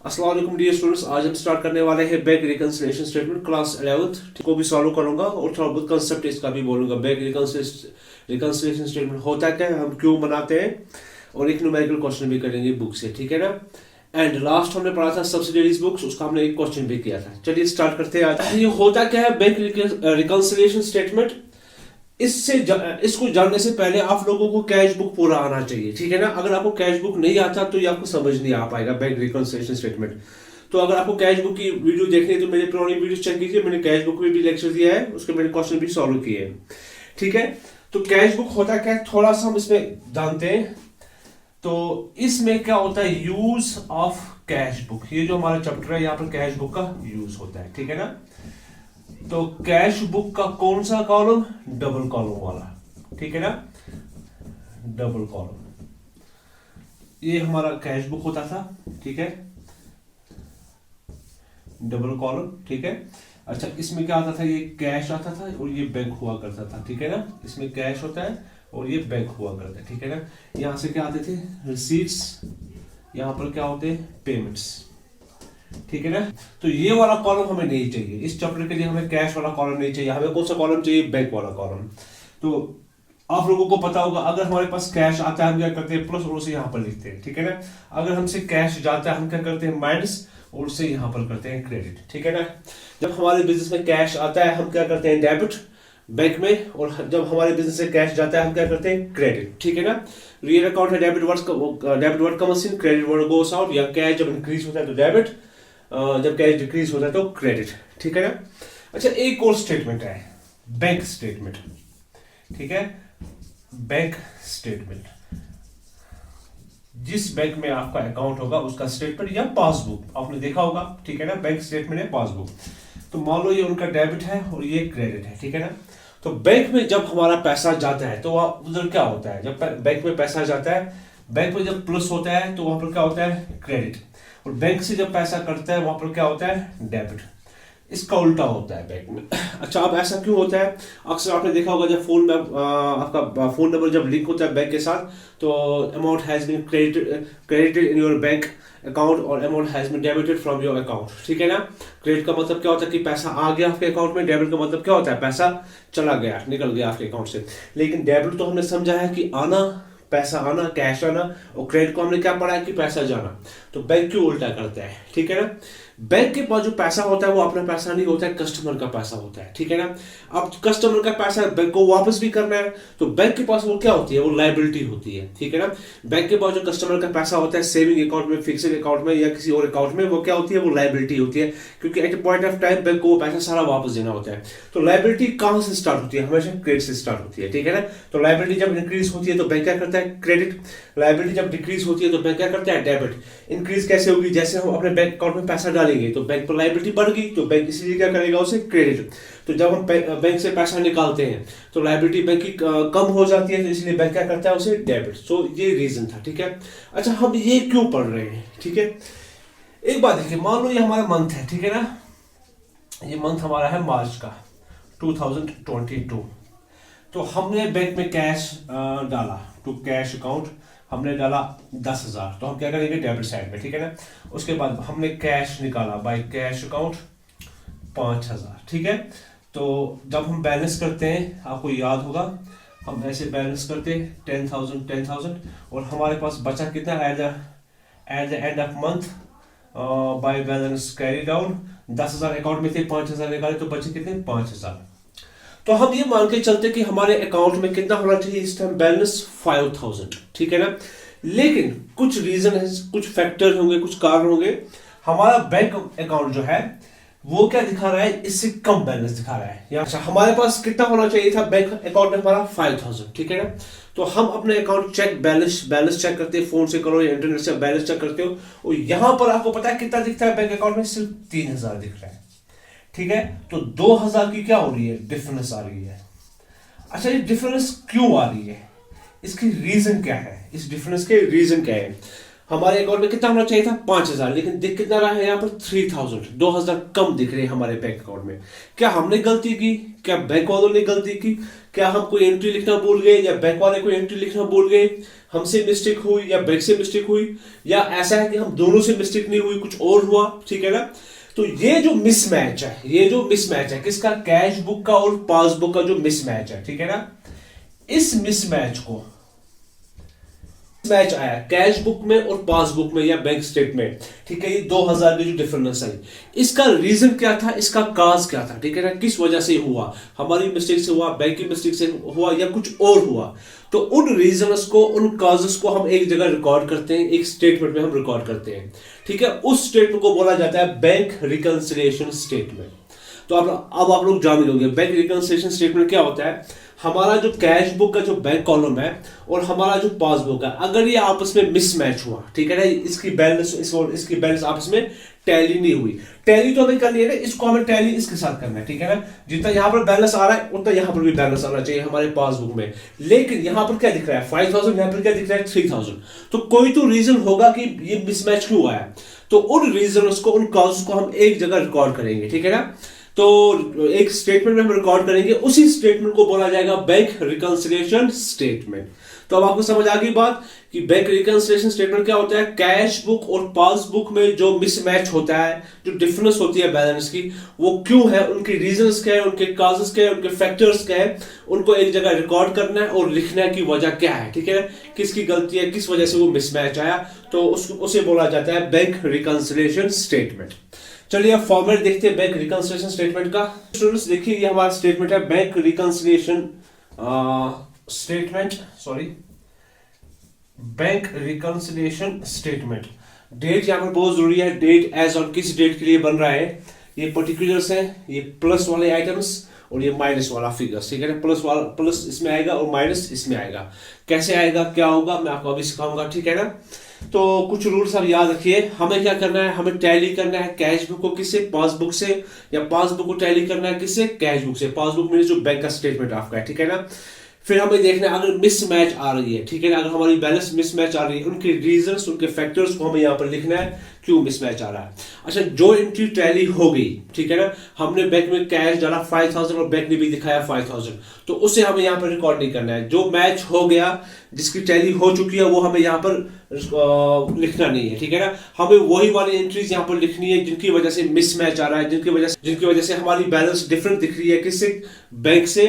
अस्सलाम वालेकुम dear students, आज हम स्टार्ट करने वाले हैं bank reconciliation statement class 11th को भी सॉल्व करूंगा और थोड़ा बहुत कंसेप्ट इसका भी बोलूंगा। बैंक रिकंसिलिएशन स्टेटमेंट होता क्या है, हम क्यों बनाते हैं, और एक न्यूमेरिकल क्वेश्चन भी करेंगे बुक से, ठीक है ना। एंड लास्ट हमने पढ़ा था सब्सिडीज बुक्स, उसका हमने एक क्वेश्चन भी किया था। चलिए स्टार्ट करते हैं। आज ये होता क्या है बैंक रिकंसिलिएशन स्टेटमेंट। इसको जानने से पहले आप लोगों को कैश बुक पूरा आना चाहिए, ठीक है ना। अगर आपको कैश बुक नहीं आता तो ये आपको समझ नहीं आ पाएगा बैंक रिकंसिलिएशन स्टेटमेंट। तो अगर आपको कैश बुक की वीडियो देखनी है तो मेरे पुरानी वीडियो चेक कीजिए, मैंने कैश बुक में भी लेक्चर दिया है, उसके मैंने क्वेश्चन भी सॉल्व किए हैं, ठीक है। तो कैश बुक होता क्या है, थोड़ा सा हम इसमें जानते हैं। तो इसमें क्या होता है, यूज ऑफ कैश बुक। ये जो हमारा चैप्टर है यहाँ पर कैश बुक का यूज होता है, ठीक है ना। तो कैश बुक का कौन सा कॉलम, डबल कॉलम वाला, ठीक है ना, डबल कॉलम। ये हमारा कैश बुक होता था, ठीक है, डबल कॉलम, ठीक है। अच्छा, इसमें क्या आता था, ये कैश आता था और ये बैंक हुआ करता था, ठीक है ना। इसमें कैश होता है और ये बैंक हुआ करता है, ठीक है ना। यहां से क्या आते थे, रिसीट्स, यहां पर क्या होते हैं, पेमेंट्स, ठीक है ना। तो ये वाला कॉलम हमें नहीं चाहिए इस चैप्टर के लिए, हमें कैश वाला कॉलम नहीं चाहिए, हमें कौन सा कॉलम चाहिए, बैंक वाला कॉलम। तो आप लोगों को पता होगा, अगर हमारे पास कैश आता है हम क्या करते हैं, प्लस और उसे यहाँ पर लिखते हैं, ठीक है ना। अगर हमसे कैश जाता है हम क्या करते हैं, माइनस और उसे यहाँ पर करते हैं क्रेडिट, ठीक है ना। जब हमारे बिजनेस में कैश आता है हम क्या करते हैं, डेबिट बैंक में, और जब हमारे बिजनेस से कैश जाता है हम क्या करते हैं, क्रेडिट, ठीक है ना। रियल अकाउंट है डेबिट वर्ड का machine, credit word goes out, या कैश जब इंक्रीज होता है तो डेबिट, जब कैश डिक्रीज होता है तो क्रेडिट, ठीक है ना। अच्छा, एक और स्टेटमेंट है बैंक स्टेटमेंट, ठीक है, बैंक स्टेटमेंट। जिस बैंक में आपका अकाउंट होगा उसका स्टेटमेंट या पासबुक आपने देखा होगा, ठीक है ना। बैंक स्टेटमेंट है पासबुक। तो मान लो ये उनका डेबिट है और ये क्रेडिट है, ठीक है ना। तो बैंक में जब हमारा पैसा जाता है तो उधर क्या होता है, जब बैंक में पैसा जाता है, बैंक में जब प्लस होता है तो वहां पर क्या होता है, क्रेडिट, और बैंक से जब पैसा कटता है वहां पर क्या होता है, डेबिट। इसका उल्टा होता है बैंक में। अच्छा, अब ऐसा क्यों होता है, अक्सर आपने देखा होगा जब फोन में आपका फोन नंबर जब लिंक होता है बैंक के साथ, तो amount has been credited in your bank account और amount has been debited from your account, ठीक है ना। क्रेडिट का मतलब क्या होता है कि पैसा आ गया आपके अकाउंट में, डेबिट का मतलब क्या होता है, पैसा चला गया, निकल गया आपके अकाउंट से। लेकिन डेबिट तो हमने समझा है कि आना, पैसा आना, कैश आना, और क्रेडिट को हमने क्या पढ़ा है कि पैसा जाना। तो बैंक क्यों उल्टा करता है, ठीक है ना। बैंक के पास जो पैसा होता है वो अपना पैसा नहीं होता है, कस्टमर का पैसा होता है, ठीक है ना। अब कस्टमर का पैसा बैंक को वापस भी करना है, तो बैंक के पास वो क्या होती है, वो लायबिलिटी होती है, ठीक है ना। बैंक के पास जो कस्टमर का पैसा होता है सेविंग अकाउंट में, फिक्स्ड अकाउंट में या किसी और अकाउंट में, वो क्या होती है, वो लायबिलिटी होती है, क्योंकि at point of time bank को वो पैसा सारा वापस देना होता है। तो लायबिलिटी कहां से स्टार्ट होती है, हमेशा क्रेडिट से स्टार्ट होती है, ठीक है ना। तो लायबिलिटी जब इंक्रीज होती है तो बैंक क्या करता है, क्रेडिट। लायबिलिटी जब डिक्रीज होती है तो बैंक क्या करता है, डेबिट। इंक्रीज कैसे होगी, जैसे हम अपने बैंक अकाउंट में पैसा डालेंगे तो बैंक पर लायबिलिटी बढ़ गई, तो बैंक इसीलिए क्या करेगा, उसे क्रेडिट। तो जब हम बैंक से पैसा निकालते हैं तो लायबिलिटी बैंक की कम हो जाती है, तो इसलिए बैंक क्या करता है, उसे डेबिट। सो ये रीजन था, ठीक है। अच्छा, हम ये क्यों पढ़ रहे हैं, ठीक है। एक बात देखिए, मान लो ये हमारा मंथ है, ठीक है ना। ये मंथ हमारा है मार्च का 2022। तो हमने बैंक में कैश डाला, टू कैश अकाउंट हमने डाला 10,000, तो हम क्या करेंगे, डेबिट साइड में, ठीक है ना। उसके बाद हमने कैश निकाला बाय कैश अकाउंट 5,000, ठीक है। तो जब हम बैलेंस करते हैं, आपको याद होगा, हम ऐसे बैलेंस करते हैं 10,000 और हमारे पास बचा कितना, at the end of month by balance carry down 10,000 account में थे, 5,000 निकाले तो बचे कितने, 5,000। तो हम ये मान के चलते कि हमारे अकाउंट में कितना होना चाहिए इस टाइम, बैलेंस 5,000, ठीक है ना। लेकिन कुछ रीजन है, कुछ फैक्टर होंगे, कुछ कारण होंगे, हमारा बैंक अकाउंट जो है वो क्या दिखा रहा है, इससे कम बैलेंस दिखा रहा है। अच्छा, हमारे पास कितना होना चाहिए था बैंक अकाउंट में, हमारा 5,000, ठीक है ना। तो हम अपने अकाउंट चेक बैलेंस चेक करते हैं, फोन से करो या इंटरनेट से बैलेंस चेक करते हो, और यहां पर आपको पता है कितना दिखता है बैंक अकाउंट में, सिर्फ 3,000 दिख रहा है, ठीक है। तो 2,000 की क्या हो रही है, डिफरेंस आ रही है। अच्छा, ये डिफरेंस क्यों आ रही है, इसकी रीजन क्या है, इस डिफरेंस के रीजन क्या है, हमारे अकाउंट में कितना होना चाहिए था 5,000, लेकिन दिख कितना रहा है यहाँ पर 3,000, 2,000 कम दिख रहे हैं हमारे बैंक अकाउंट में। क्या हमने गलती की, क्या बैंक वालों ने गलती की, क्या हम कोई एंट्री लिखना भूल गए, या बैंक वाले कोई एंट्री लिखना भूल गए, हमसे मिस्टेक हुई या बैंक से मिस्टेक हुई, या ऐसा है कि हम दोनों से मिस्टेक नहीं हुई, कुछ और हुआ, ठीक है ना। तो ये जो मिसमैच है, ये जो मिसमैच है किसका, कैश बुक का और पासबुक का जो मिसमैच है, ठीक है ना, इस मिसमैच को मैच आया कैश बुक में और पासबुक में या बैंक स्टेटमेंट, ठीक है, ये 2,000 की जो डिफरेंस आई, इसका रीजन क्या था, इसका काज क्या था, ठीक है ना, किस वजह से हुआ, हमारी मिस्टेक से हुआ, बैंक की मिस्टेक से हुआ, या कुछ और हुआ। तो उन रीजंस को, उन काजेस को हम एक जगह रिकॉर्ड करते हैं, एक स्टेटमेंट में हम रिकॉर्ड करते हैं, ठीक है। उस स्टेटमेंट को बोला जाता है बैंक रिकंसिलिएशन स्टेटमेंट। तो अब आप लोग जान लोगे बैंक रिकंसिलिएशन स्टेटमेंट क्या होता है। हमारा जो कैश बुक का जो बैंक कॉलम है और हमारा जो पासबुक है, अगर ये आपस में मिसमैच हुआ, ठीक है ना, इसकी बैलेंस आपस में टैली नहीं हुई, टैली तो हमें करनी है ना, इसको हमें टैली इसके साथ करना है, ठीक है ना। जितना यहाँ पर बैलेंस आ रहा है उतना यहाँ पर भी बैलेंस आना चाहिए हमारे पासबुक में, लेकिन यहाँ पर क्या दिख रहा है 5,000, यहाँ पर क्या दिख रहा है 3,000। तो कोई तो रीजन होगा कि ये मिसमैच क्यों हुआ है। तो उन रीजन को, उन कॉजेस को हम एक जगह रिकॉर्ड करेंगे, ठीक है ना। तो एक स्टेटमेंट में हम रिकॉर्ड करेंगे, उसी स्टेटमेंट को बोला जाएगा बैंक रिकंसिलिएशन स्टेटमेंट। तो अब आपको समझ आ गई बात कि बैंक रिकंसिलिएशन स्टेटमेंट क्या होता है। कैश बुक और पासबुक में जो मिसमैच होता है, जो डिफरेंस होती है बैलेंस की, वो क्यों है, उनके रीजंस क्या है, उनके काजेस क्या है, उनके फैक्टर्स क्या है, उनको एक जगह रिकॉर्ड करना है और लिखना है कि वजह क्या है, ठीक है, किसकी गलती है, किस वजह से वो मिसमैच आया। तो उसे बोला जाता है बैंक रिकंसिलिएशन स्टेटमेंट। चलिए अब फॉर्मेट देखते हैं बैंक रिकंसिलिएशन स्टेटमेंट का। स्टूडेंट्स देखिए, ये हमारा स्टेटमेंट है bank reconciliation statement, sorry bank reconciliation statement. Date यहाँ पर बहुत जरूरी है, डेट एज ऑन किस डेट के लिए बन रहा है। ये पर्टिकुलर्स है, ये प्लस वाले आइटम्स और ये माइनस वाला फिगर्स, ठीक है ना। प्लस इसमें आएगा और माइनस इसमें आएगा। कैसे आएगा, क्या होगा, मैं आपको अभी सिखाऊंगा, ठीक है ना। तो कुछ रूल्स आप याद रखिए। हमें क्या करना है, हमें टैली करना है कैश बुक को किससे, पासबुक से, या पासबुक को टैली करना है किससे, कैश बुक से। पासबुक में जो बैंक का स्टेटमेंट आपका है, ठीक है ना। फिर हमें देखना है अगर मिसमैच आ रही है, ठीक है ना, अगर हमारी बैलेंस मिसमैच आ रही है, उनके रीजंस, उनके फैक्टर्स को हमें यहाँ पर लिखना है क्यों मिसमैच आ रहा है। अच्छा, जो एंट्री टैली हो गई, ठीक है ना, हमने बैंक में कैश डाला 5,000 और बैंक ने भी दिखाया 5,000, तो उसे हमें यहाँ पर रिकॉर्ड नहीं करना है। जो मैच हो गया, जिसकी टैली हो चुकी है, वो हमें यहाँ पर लिखना नहीं है, ठीक है ना। हमें वही वाली एंट्रीज यहाँ पर लिखनी है जिनकी वजह से मिसमैच आ रहा है, जिनकी वजह से हमारी बैलेंस डिफरेंट दिख रही है, किससे, बैंक से,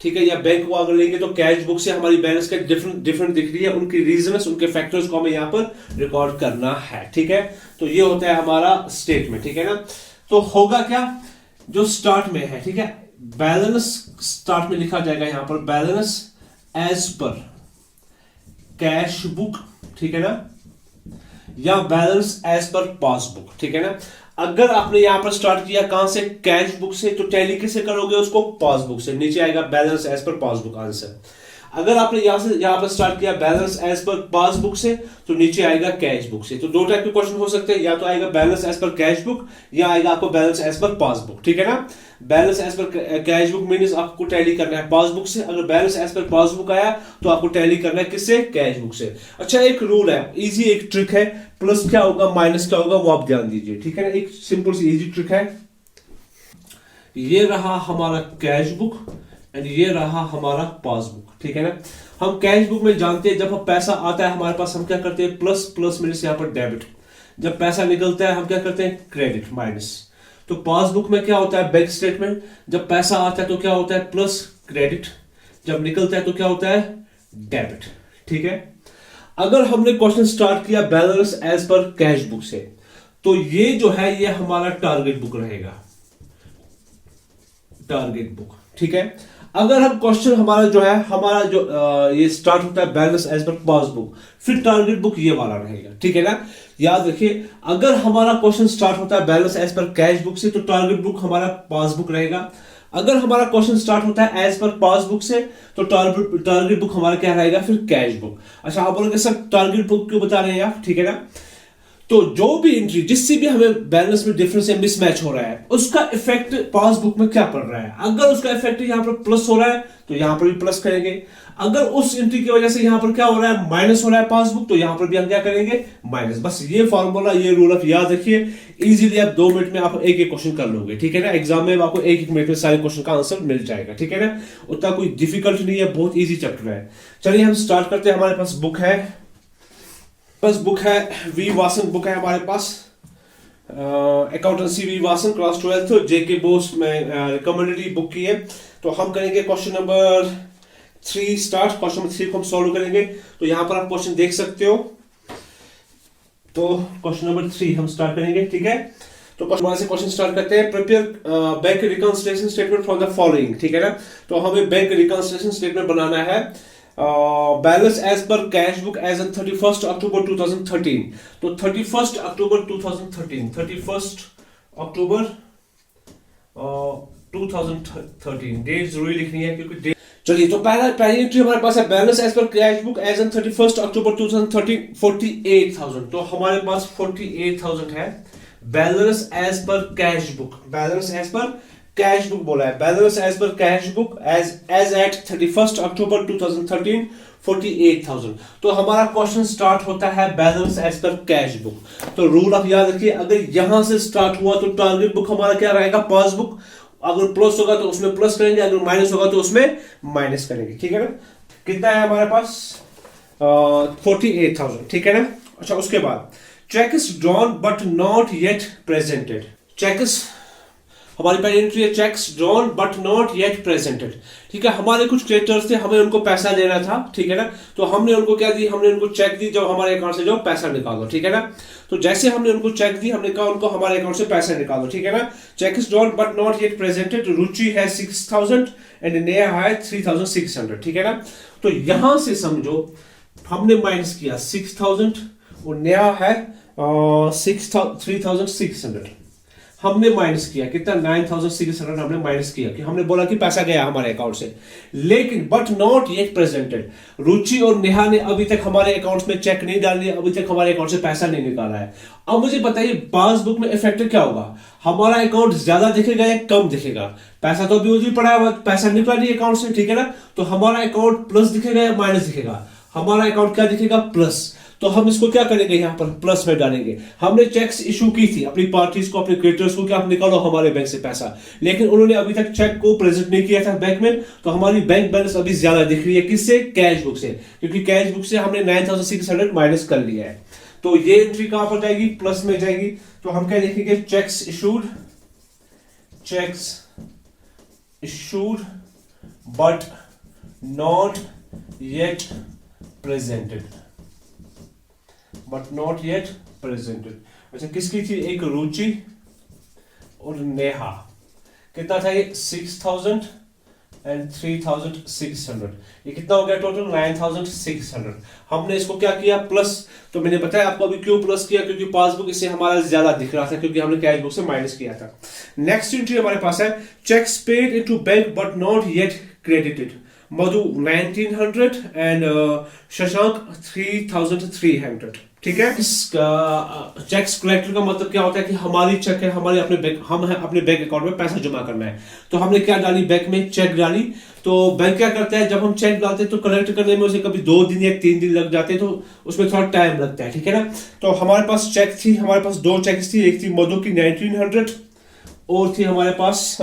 ठीक है, या बैंक को अगर लेंगे तो कैश बुक से हमारी बैलेंस का डिफरेंट दिख रही है, उनकी रीजंस, उनके फैक्टर्स को हमें यहाँ पर रिकॉर्ड करना है, ठीक है। तो ये होता है हमारा स्टेटमेंट, ठीक है ना। तो होगा क्या, जो स्टार्ट में है, ठीक है, बैलेंस स्टार्ट में लिखा जाएगा यहाँ पर balance as per cash book, ठीक है ना, या बैलेंस एज पर पासबुक, ठीक है ना। अगर आपने यहां पर स्टार्ट किया कहां से, कैश बुक से, तो टैली किससे करोगे उसको, पासबुक से। नीचे आएगा balance as per passbook answer. अगर आपने यहां पर स्टार्ट किया बैलेंस एज पर पासबुक से, तो नीचे आएगा कैश बुक से। तो दो टाइप के क्वेश्चन हो सकते हैं, या तो आएगा balance as per cash book, या आएगा आपको बैलेंस एज पर पासबुक, ठीक है ना। Balance as per cash book means आपको टैली करना है पासबुक से, अगर बैलेंस एज पर पासबुक आया तो आपको टैली करना है किससे, कैश बुक से। अच्छा, एक रूल है, इजी एक ट्रिक है, प्लस क्या होगा माइनस क्या होगा वो आप ध्यान दीजिए, ठीक है ना। एक सिंपल सी इजी ट्रिक है। ये रहा हमारा कैश बुक एंड ये रहा हमारा पासबुक, ठीक है ना। हम कैश बुक में जानते हैं जब हम पैसा आता है हमारे पास, हम क्या करते हैं, प्लस प्लस मीन्स यहाँ पर डेबिट। जब पैसा निकलता है हम क्या करते हैं, क्रेडिट, माइनस। तो पासबुक में क्या होता है, बैंक स्टेटमेंट, जब पैसा आता है तो क्या होता है, प्लस क्रेडिट, जब निकलता है तो क्या होता है, डेबिट, ठीक है। अगर हमने क्वेश्चन स्टार्ट किया balance as per cash book से, तो ये जो है ये हमारा टारगेट बुक रहेगा, टारगेट बुक, ठीक है। अगर हम क्वेश्चन हमारा जो है, हमारा जो ये स्टार्ट होता है बैलेंस एज पर पासबुक, फिर टारगेट बुक ये वाला रहेगा, ठीक है ना। याद रखिए, अगर हमारा क्वेश्चन स्टार्ट होता है balance as per cash book से, तो टारगेट बुक हमारा पासबुक रहेगा। अगर हमारा क्वेश्चन स्टार्ट होता है एज पर पासबुक से, तो टारगेट बुक हमारा क्या रहेगा, फिर कैश बुक। अच्छा, आप बोलोगे सर टारगेट बुक क्यों बता रहे हैं आप, ठीक है ना। तो जो भी एंट्री जिससे भी हमें बैलेंस में डिफरेंस या मिसमैच हो रहा है उसका इफेक्ट पासबुक में क्या पड़ रहा है। अगर उसका इफेक्ट यहाँ पर प्लस हो रहा है तो यहाँ पर भी प्लस करेंगे, अगर उस एंट्री की वजह से यहाँ पर क्या हो रहा है माइनस हो रहा है पासबुक, तो यहाँ पर भी हम क्या करेंगे माइनस। बस ये फॉर्मूला ये रूल आप याद रखिए, इजीली आप 2 मिनट में आप एक एक क्वेश्चन कर लोगे, ठीक है ना। एग्जाम में आपको एक एक मिनट में सारे क्वेश्चन का आंसर मिल जाएगा, ठीक है ना। उतना कोई डिफिकल्ट नहीं है, बहुत ईजी चैप्टर है। चलिए हम स्टार्ट करते हैं। हमारे पास बुक है, बस बुक है वी वासन बुक है हमारे पास, अकाउंटेंसी वी वासन क्लास 12 जेके बोस में रिकमेंडेड बुक की है। तो हम करेंगे question number 3 start. Question number 3 को हम सॉल्व करेंगे। तो यहाँ पर आप क्वेश्चन देख सकते हो। तो क्वेश्चन नंबर 3 हम स्टार्ट करेंगे, ठीक है। तो क्वेश्चन स्टार्ट करते हैं। Prepare bank reconciliation statement from the following, ठीक है ना। तो हमें बैंक रिकंसिलिएशन स्टेटमेंट बनाना है। Balance as per cash book as on 31 October 2013। तो 31 अक्टूबर 2013, 31 अक्टूबर 2013 डेट जरूरी लिखनी है क्योंकि चलिए तो पहली एंट्री हमारे पास है balance as per cash book as on 31 October 2013 48,000। तो हमारे पास 48,000 है। Balance as per cash book, balance as per cash book बोला है, balance as per cash book as at 31 October 2013 48,000। तो हमारा क्वेश्चन स्टार्ट होता है balance as per cash book. तो रूल आप याद रखिए, अगर यहां से स्टार्ट हुआ तो टारगेट बुक हमारा क्या रहेगा पासबुक। अगर प्लस होगा तो उसमें प्लस करेंगे, अगर माइनस होगा तो उसमें माइनस करेंगे, ठीक है ना। कितना है हमारे पास 48,000, ठीक है ना। अच्छा उसके बाद cheque is drawn but not yet presented. Cheque हमारी पहली एंट्री है cheques drawn but not yet presented, ठीक है। हमारे कुछ क्रेडिटर्स थे, हमें उनको पैसा देना था, ठीक है ना। तो हमने उनको क्या दी, हमने उनको चेक दी जब हमारे अकाउंट से जो पैसा निकालो, ठीक है ना। तो जैसे हमने उनको चेक दी हमने कहा उनको हमारे अकाउंट से पैसा निकालो, ठीक है ना। Cheque is drawn but not yet presented. Ruchi है 6,000 एंड नेहा है 3,600, ठीक है ना। तो यहां से समझो हमने माइनस किया 6,000 और नेहा है 3,600। हमने माइनस किया कितना 9,600 हमने माइनस किया कि हमने बोला कि पैसा गया हमारे अकाउंट से, लेकिन बट नॉट येट प्रेजेंटेड। रुचि और नेहा ने अभी तक हमारे अकाउंट में चेक नहीं डाल दिया, अभी तक हमारे अकाउंट से पैसा नहीं निकाला है। अब मुझे बताइए पासबुक में इफेक्ट क्या होगा, हमारा अकाउंट ज्यादा दिखेगा या कम दिखेगा। पैसा तो अभी उधर पड़ा है, पैसा निकला नहीं अकाउंट से, ठीक है ना। तो हमारा अकाउंट प्लस दिखेगा या माइनस दिखेगा, हमारा अकाउंट क्या दिखेगा प्लस। तो हम इसको क्या करेंगे यहाँ पर प्लस में डालेंगे। हमने चेक्स इशू की थी अपनी पार्टीज को, अपने क्रेडिटर्स को, क्या आप निकालो हमारे बैंक से पैसा, लेकिन उन्होंने अभी तक चेक को प्रेजेंट नहीं किया था बैंक में। तो हमारी बैंक बैलेंस अभी ज्यादा दिख रही है किससे, कैश बुक से, क्योंकि कैश बुक से हमने 9,600 माइनस कर लिया है। तो ये एंट्री कहां पर जाएगी, प्लस में जाएगी। तो हम क्या लिखेंगे cheques issued but not yet presented, but not yet presented. अच्छा किसकी थी, एक रुचि और नेहा। कितना था ये 6,000 एंड 3,600। ये कितना हो गया टोटल 9,600। हमने इसको क्या किया प्लस। तो मैंने बताया आपको अभी क्यों प्लस किया, क्योंकि पासबुक इससे हमारा ज्यादा दिख रहा था, क्योंकि हमने कैश बुक से माइनस किया था। नेक्स्ट एंट्री हमारे पास है checks paid into bank but not yet credited. Madhu 1900 and Shashank 3,300, ठीक है। इस चेक्स कलेक्टर का मतलब क्या होता है कि हमारी चेक है, हमारे अपने बैंक, हम है अपने बैंक अकाउंट में पैसा जमा करना है। तो हमने क्या डाली बैंक में, चेक डाली। तो बैंक क्या करता है, जब हम चेक डालते हैं तो कलेक्ट करने में उसे कभी 2 दिन या 3 दिन लग जाते हैं, तो उसमें थोड़ा टाइम लगता है, ठीक है ना। तो हमारे पास चेक थी, हमारे पास 2 चेक्स थी, एक थी मधु की 1900 और थी हमारे पास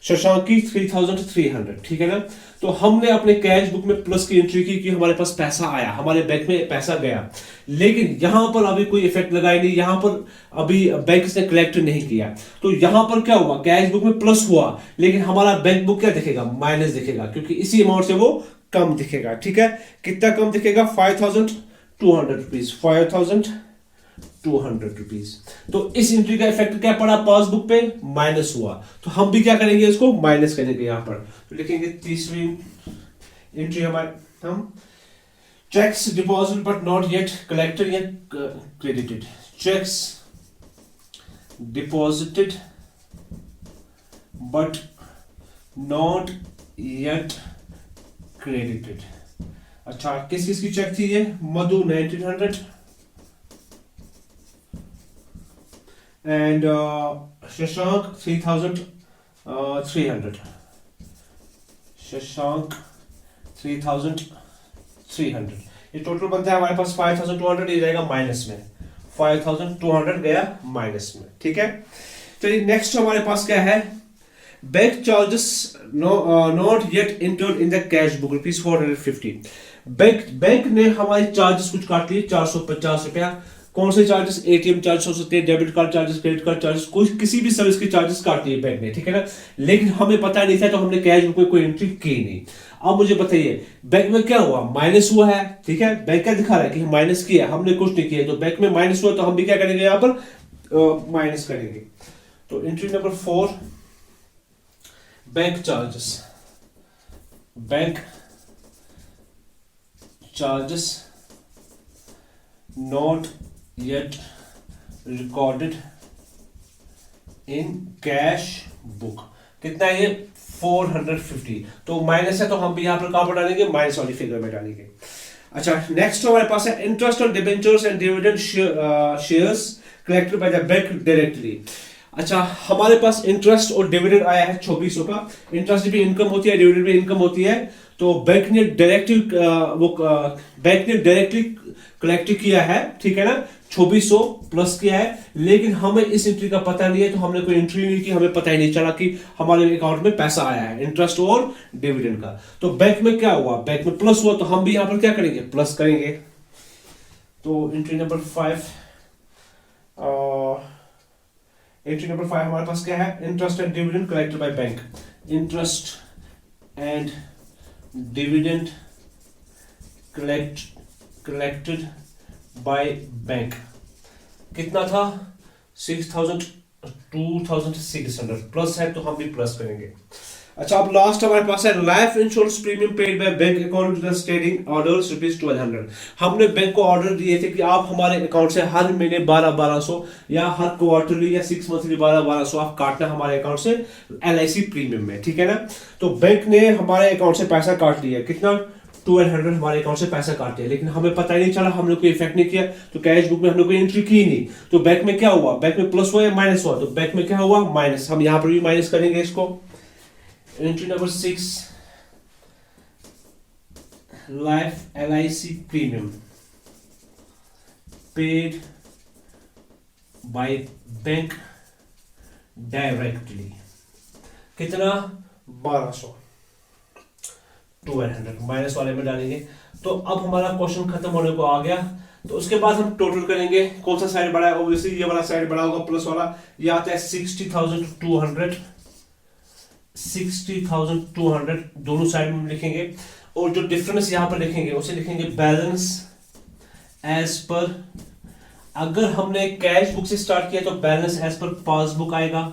शशांक की 3,300, ठीक है ना। तो हमने अपने कैश बुक में प्लस की एंट्री की कि हमारे पास पैसा आया, हमारे बैंक में पैसा गया, लेकिन यहां पर अभी कोई इफेक्ट लगाई नहीं, यहां पर अभी बैंक ने कलेक्ट नहीं किया। तो यहां पर क्या हुआ, कैश बुक में प्लस हुआ, लेकिन हमारा बैंक बुक क्या दिखेगा, माइनस दिखेगा, क्योंकि इसी अमाउंट से वो कम दिखेगा, ठीक है। कितना कम दिखेगा, 5,200 रुपीज, 5,200 रुपीज। तो इस एंट्री का इफेक्ट क्या पड़ा पासबुक पे, माइनस हुआ। तो हम भी क्या करेंगे, इसको माइनस करेंगे यहां पर। तो लिखेंगे तीसरी एंट्री हमारे हम cheques deposit but not yet collected या credited. Cheques deposited but not yet credited. अच्छा किस किस की चेक थी ये, मधु 1900, and Shashank 3,300. Shashank 3,300, ये टोटल बनता है हमारे पास 5,200, ये जाएगा माइनस में, 5,200 गया माइनस में, ठीक है। तो नेक्स्ट हमारे पास क्या है, bank charges not yet entered in the cash book ₹450। Bank ने हमारे चार्जेस कुछ काट लिए 450 रुपया। कौन से चार्जेस, एटीएम चार्जेस हो सकते हैं, debit card charges, credit card charges, कोई किसी भी सर्विस के चार्जेस काट लिए बैंक ने, ठीक है ना। लेकिन हमें पता नहीं था तो हमने कैश बुक में कोई एंट्री की नहीं। अब मुझे बताइए बैंक में क्या हुआ, माइनस हुआ है, ठीक है। बैंक क्या दिखा रहा है कि माइनस किया, हमने कुछ नहीं किया, तो बैंक में माइनस हुआ तो हम भी क्या करेंगे, यहाँ पर माइनस करेंगे। तो entry number 4, bank charges not yet recorded in cash book, कितना है ये, 450। तो माइनस है तो हम भी यहाँ पर कहां पर डालेंगे, माइनस वाली फिगर में डालेंगे। अच्छा, नेक्स्ट हमारे पास है interest on debentures and dividend shares collected by the bank directly. अच्छा, हमारे पास इंटरेस्ट और डिविडेंड आया है 2400 का। इंटरेस्ट भी इनकम होती है, डिविडेंड भी इनकम होती है। तो बैंक ने डायरेक्टली कलेक्ट किया है, ठीक है ना, 2400 प्लस किया है। लेकिन हमें इस एंट्री का पता नहीं है, तो हमने कोई एंट्री नहीं की, हमें पता ही नहीं चला कि हमारे अकाउंट में पैसा आया है इंटरेस्ट और डिविडेंड का। तो बैंक में क्या हुआ, बैंक में प्लस हुआ, तो हम भी यहां पर क्या करेंगे, प्लस करेंगे। तो एंट्री नंबर 5 हमारे पास क्या है, interest and dividend collected by bank. Interest and dividend collected by bank कितना था, 2,600 प्लस है, तो हम भी प्लस करेंगे। अच्छा, अब लास्ट हमारे पास है life insurance premium paid by bank account to the standing orders ₹1200। हमने बैंक को ऑर्डर दिए थे कि आप हमारे अकाउंट से हर महीने 1200 या हर क्वार्टरली या 6 मंथली 1200 आप काटना हमारे अकाउंट से LIC प्रीमियम में, ठीक है ना। तो बैंक ने हमारे अकाउंट से पैसा काट लिया, कितना, 1200 हमारे अकाउंट से पैसा काट दिया। लेकिन हमें पता ही नहीं चला, हमने कोई इफेक्ट नहीं किया, तो कैश बुक में हमने कोई एंट्री की नहीं। तो बैंक में क्या हुआ, बैंक में प्लस हुआ या माइनस हुआ, तो बैंक में क्या हुआ, माइनस। हम यहां पर भी माइनस करेंगे इसको। Entry number 6, life LIC premium paid by bank directly, कितना, 1200 माइनस वाले में डालेंगे। तो अब हमारा क्वेश्चन खत्म होने को आ गया। तो उसके बाद हम टोटल करेंगे, कौन सा साइड बड़ा है, ऑब्वियसली ये वाला साइड बड़ा होगा, प्लस वाला। ये आता है 60,200 दोनों साइड में लिखेंगे। और जो डिफरेंस यहां पर लिखेंगे उसे लिखेंगे बैलेंस एज पर। अगर हमने कैश बुक से स्टार्ट किया तो बैलेंस एज पर पासबुक आएगा।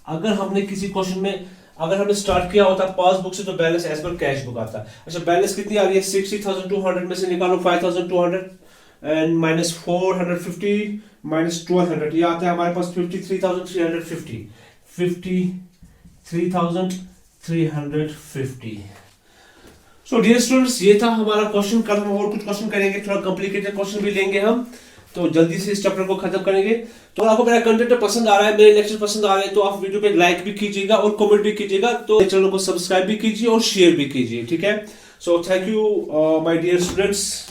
अगर हमने किसी क्वेश्चन में अगर हमने स्टार्ट किया होता पासबुक से तो balance as per cash book आता। अच्छा, बैलेंस कितनी आ रही है, 60,200 में से निकालो 5,200 एंड माइनस 450 माइनस 1200, ये आता है हमारे पास 53,350। सो डियर स्टूडेंट्स, ये था हमारा क्वेश्चन। कल हम और कुछ क्वेश्चन करेंगे, थोड़ा कॉम्प्लिकेटेड क्वेश्चन भी लेंगे हम, तो जल्दी से इस चैप्टर को खत्म करेंगे। तो आपको मेरा कंटेंट पसंद आ रहा है, मेरे लेक्चर पसंद आ रहे हैं, तो आप वीडियो पे लाइक भी कीजिएगा और कमेंट भी कीजिएगा। तो चैनल को सब्सक्राइब भी कीजिए और शेयर भी कीजिए, ठीक है। So thank you my dear students.